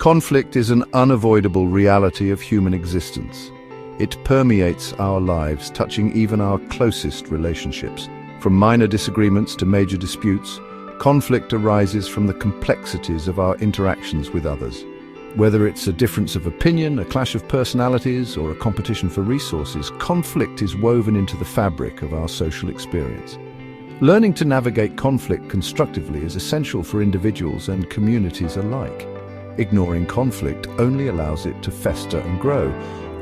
Conflict is an unavoidable reality of human existence. It permeates our lives, touching even our closest relationships. From minor disagreements to major disputes, conflict arises from the complexities of our interactions with others. Whether it's a difference of opinion, a clash of personalities, or a competition for resources, conflict is woven into the fabric of our social experience. Learning to navigate conflict constructively is essential for individuals and communities alike. Ignoring conflict only allows it to fester and grow,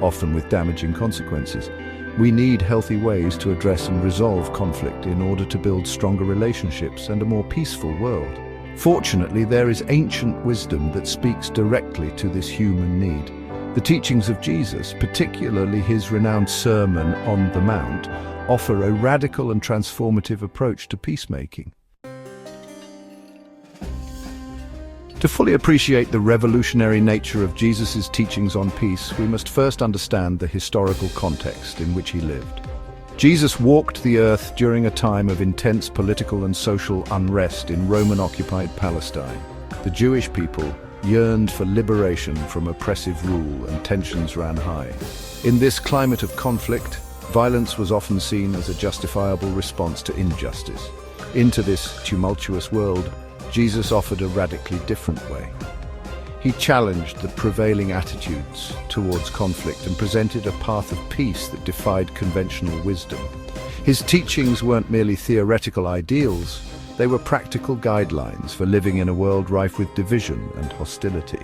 often with damaging consequences. We need healthy ways to address and resolve conflict in order to build stronger relationships and a more peaceful world. Fortunately, there is ancient wisdom that speaks directly to this human need. The teachings of Jesus, particularly his renowned Sermon on the Mount, offer a radical and transformative approach to peacemaking. To fully appreciate the revolutionary nature of Jesus' teachings on peace, we must first understand the historical context in which he lived. Jesus walked the earth during a time of intense political and social unrest in Roman-occupied Palestine. The Jewish people yearned for liberation from oppressive rule, and tensions ran high. In this climate of conflict, violence was often seen as a justifiable response to injustice. Into this tumultuous world, Jesus offered a radically different way. He challenged the prevailing attitudes towards conflict and presented a path of peace that defied conventional wisdom. His teachings weren't merely theoretical ideals, they were practical guidelines for living in a world rife with division and hostility.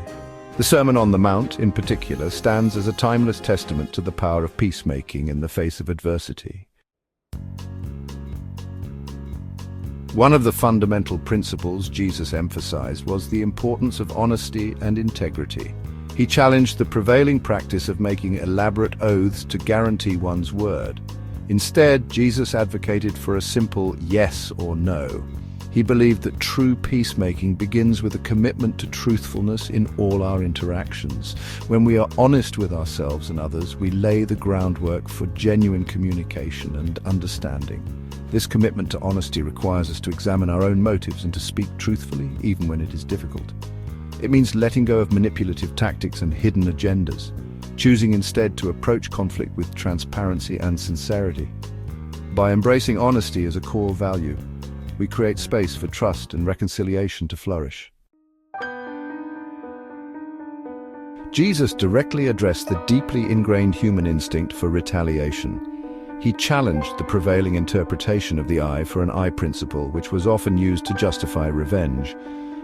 The Sermon on the Mount, in particular, stands as a timeless testament to the power of peacemaking in the face of adversity. One of the fundamental principles Jesus emphasized was the importance of honesty and integrity. He challenged the prevailing practice of making elaborate oaths to guarantee one's word. Instead, Jesus advocated for a simple yes or no. He believed that true peacemaking begins with a commitment to truthfulness in all our interactions. When we are honest with ourselves and others, we lay the groundwork for genuine communication and understanding. This commitment to honesty requires us to examine our own motives and to speak truthfully, even when it is difficult. It means letting go of manipulative tactics and hidden agendas, choosing instead to approach conflict with transparency and sincerity. By embracing honesty as a core value, we create space for trust and reconciliation to flourish. Jesus directly addressed the deeply ingrained human instinct for retaliation. He challenged the prevailing interpretation of the eye for an eye principle, which was often used to justify revenge.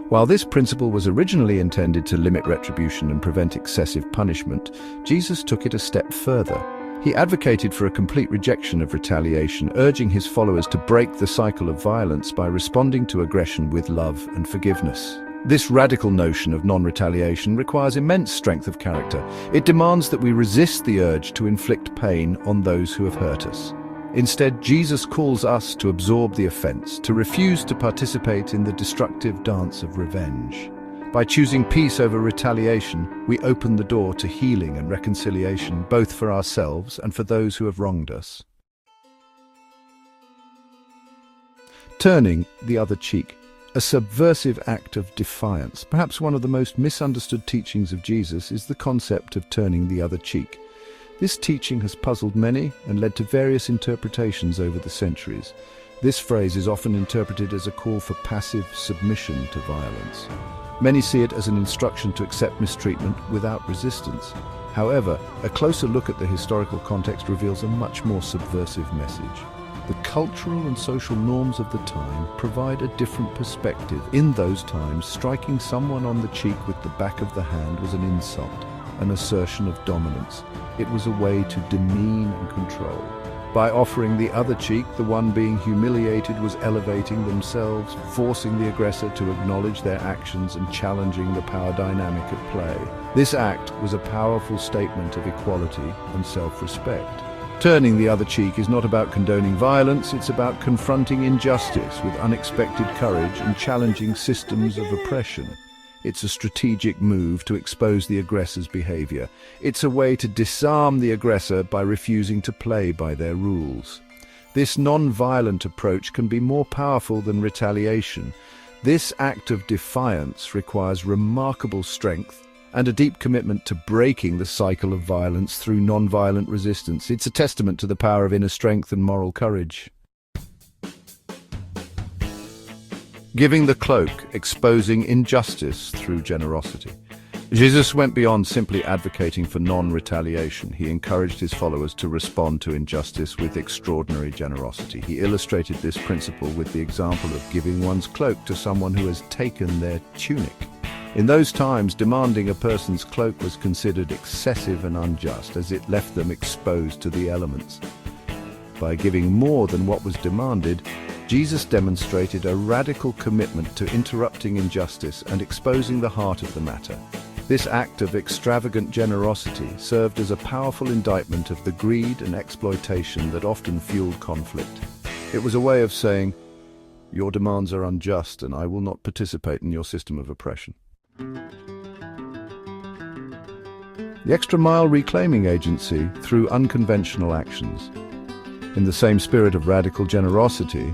While this principle was originally intended to limit retribution and prevent excessive punishment, Jesus took it a step further. He advocated for a complete rejection of retaliation, urging his followers to break the cycle of violence by responding to aggression with love and forgiveness. This radical notion of non-retaliation requires immense strength of character. It demands that we resist the urge to inflict pain on those who have hurt us. Instead, Jesus calls us to absorb the offense, to refuse to participate in the destructive dance of revenge. By choosing peace over retaliation, we open the door to healing and reconciliation, both for ourselves and for those who have wronged us. Turning the other cheek. A subversive act of defiance. Perhaps one of the most misunderstood teachings of Jesus is the concept of turning the other cheek. This teaching has puzzled many and led to various interpretations over the centuries. This phrase is often interpreted as a call for passive submission to violence. Many see it as an instruction to accept mistreatment without resistance. However, a closer look at the historical context reveals a much more subversive message. The cultural and social norms of the time provide a different perspective. In those times, striking someone on the cheek with the back of the hand was an insult, an assertion of dominance. It was a way to demean and control. By offering the other cheek, the one being humiliated was elevating themselves, forcing the aggressor to acknowledge their actions and challenging the power dynamic at play. This act was a powerful statement of equality and self-respect. Turning the other cheek is not about condoning violence, it's about confronting injustice with unexpected courage and challenging systems of oppression. It's a strategic move to expose the aggressor's behavior. It's a way to disarm the aggressor by refusing to play by their rules. This non-violent approach can be more powerful than retaliation. This act of defiance requires remarkable strength and a deep commitment to breaking the cycle of violence through non-violent resistance. It's a testament to the power of inner strength and moral courage. Giving the cloak, exposing injustice through generosity. Jesus went beyond simply advocating for non-retaliation. He encouraged his followers to respond to injustice with extraordinary generosity. He illustrated this principle with the example of giving one's cloak to someone who has taken their tunic. In those times, demanding a person's cloak was considered excessive and unjust, as it left them exposed to the elements. By giving more than what was demanded, Jesus demonstrated a radical commitment to interrupting injustice and exposing the heart of the matter. This act of extravagant generosity served as a powerful indictment of the greed and exploitation that often fueled conflict. It was a way of saying, "Your demands are unjust, and I will not participate in your system of oppression." The Extra Mile Reclaiming Agency through unconventional actions. In the same spirit of radical generosity,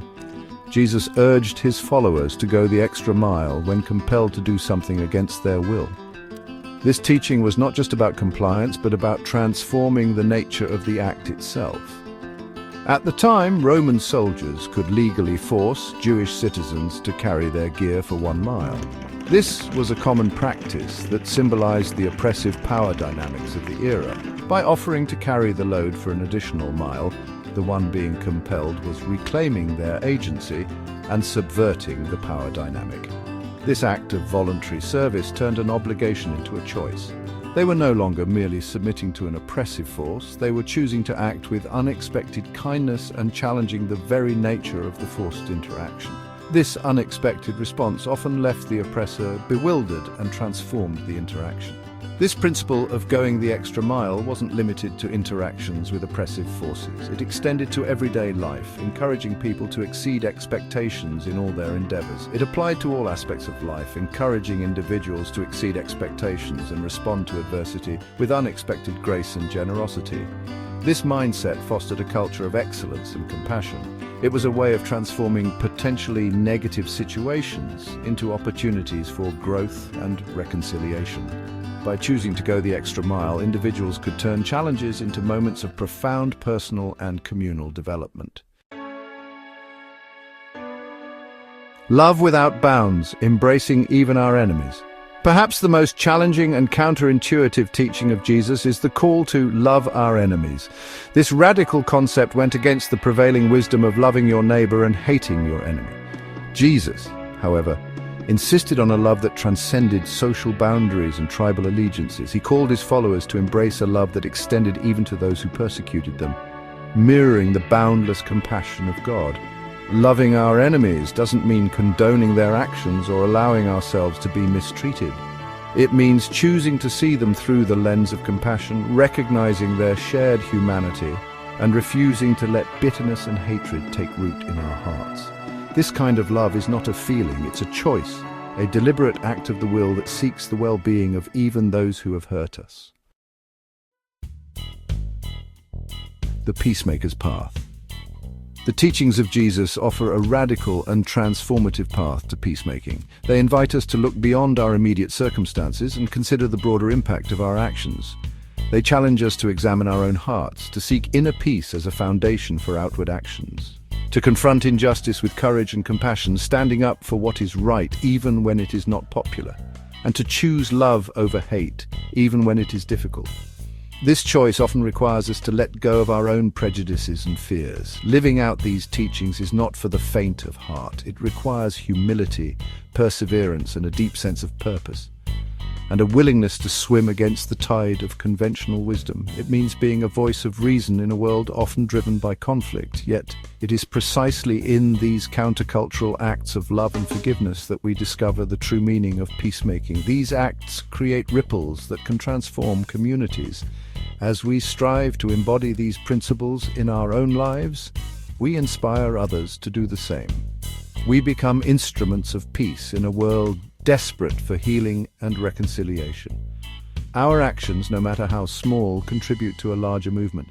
Jesus urged his followers to go the extra mile when compelled to do something against their will. This teaching was not just about compliance, but about transforming the nature of the act itself. At the time, Roman soldiers could legally force Jewish citizens to carry their gear for 1 mile. This was a common practice that symbolized the oppressive power dynamics of the era. By offering to carry the load for an additional mile, the one being compelled was reclaiming their agency and subverting the power dynamic. This act of voluntary service turned an obligation into a choice. They were no longer merely submitting to an oppressive force, they were choosing to act with unexpected kindness and challenging the very nature of the forced interaction. This unexpected response often left the oppressor bewildered and transformed the interaction. This principle of going the extra mile wasn't limited to interactions with oppressive forces. It extended to everyday life, encouraging people to exceed expectations in all their endeavors. It applied to all aspects of life, encouraging individuals to exceed expectations and respond to adversity with unexpected grace and generosity. This mindset fostered a culture of excellence and compassion. It was a way of transforming potentially negative situations into opportunities for growth and reconciliation. By choosing to go the extra mile, individuals could turn challenges into moments of profound personal and communal development. Love without bounds, embracing even our enemies. Perhaps the most challenging and counterintuitive teaching of Jesus is the call to love our enemies. This radical concept went against the prevailing wisdom of loving your neighbor and hating your enemy. Jesus, however, insisted on a love that transcended social boundaries and tribal allegiances. He called his followers to embrace a love that extended even to those who persecuted them, mirroring the boundless compassion of God. Loving our enemies doesn't mean condoning their actions or allowing ourselves to be mistreated. It means choosing to see them through the lens of compassion, recognizing their shared humanity, and refusing to let bitterness and hatred take root in our hearts. This kind of love is not a feeling, it's a choice, a deliberate act of the will that seeks the well-being of even those who have hurt us. The Peacemaker's Path. The teachings of Jesus offer a radical and transformative path to peacemaking. They invite us to look beyond our immediate circumstances and consider the broader impact of our actions. They challenge us to examine our own hearts, to seek inner peace as a foundation for outward actions, to confront injustice with courage and compassion, standing up for what is right even when it is not popular, and to choose love over hate even when it is difficult. This choice often requires us to let go of our own prejudices and fears. Living out these teachings is not for the faint of heart. It requires humility, perseverance, and a deep sense of purpose, and a willingness to swim against the tide of conventional wisdom. It means being a voice of reason in a world often driven by conflict, yet it is precisely in these countercultural acts of love and forgiveness that we discover the true meaning of peacemaking. These acts create ripples that can transform communities. As we strive to embody these principles in our own lives, we inspire others to do the same. We become instruments of peace in a world desperate for healing and reconciliation. Our actions, no matter how small, contribute to a larger movement.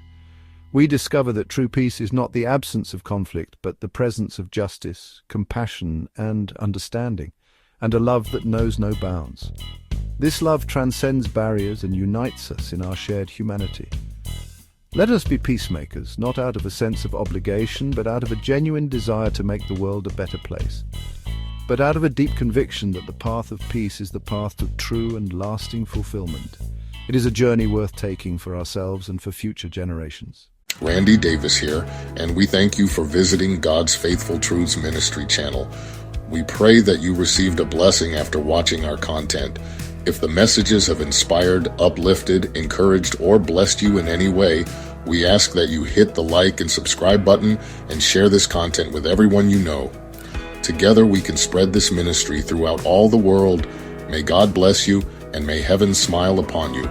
We discover that true peace is not the absence of conflict, but the presence of justice, compassion, and understanding, and a love that knows no bounds. This love transcends barriers and unites us in our shared humanity. Let us be peacemakers, not out of a sense of obligation, but out of a genuine desire to make the world a better place. But out of a deep conviction that the path of peace is the path to true and lasting fulfillment. It is a journey worth taking for ourselves and for future generations. Randy Davis here, and we thank you for visiting God's Faithful Truths Ministry channel. We pray that you received a blessing after watching our content. If the messages have inspired, uplifted, encouraged, or blessed you in any way, we ask that you hit the like and subscribe button and share this content with everyone you know. Together we can spread this ministry throughout all the world. May God bless you, and may heaven smile upon you.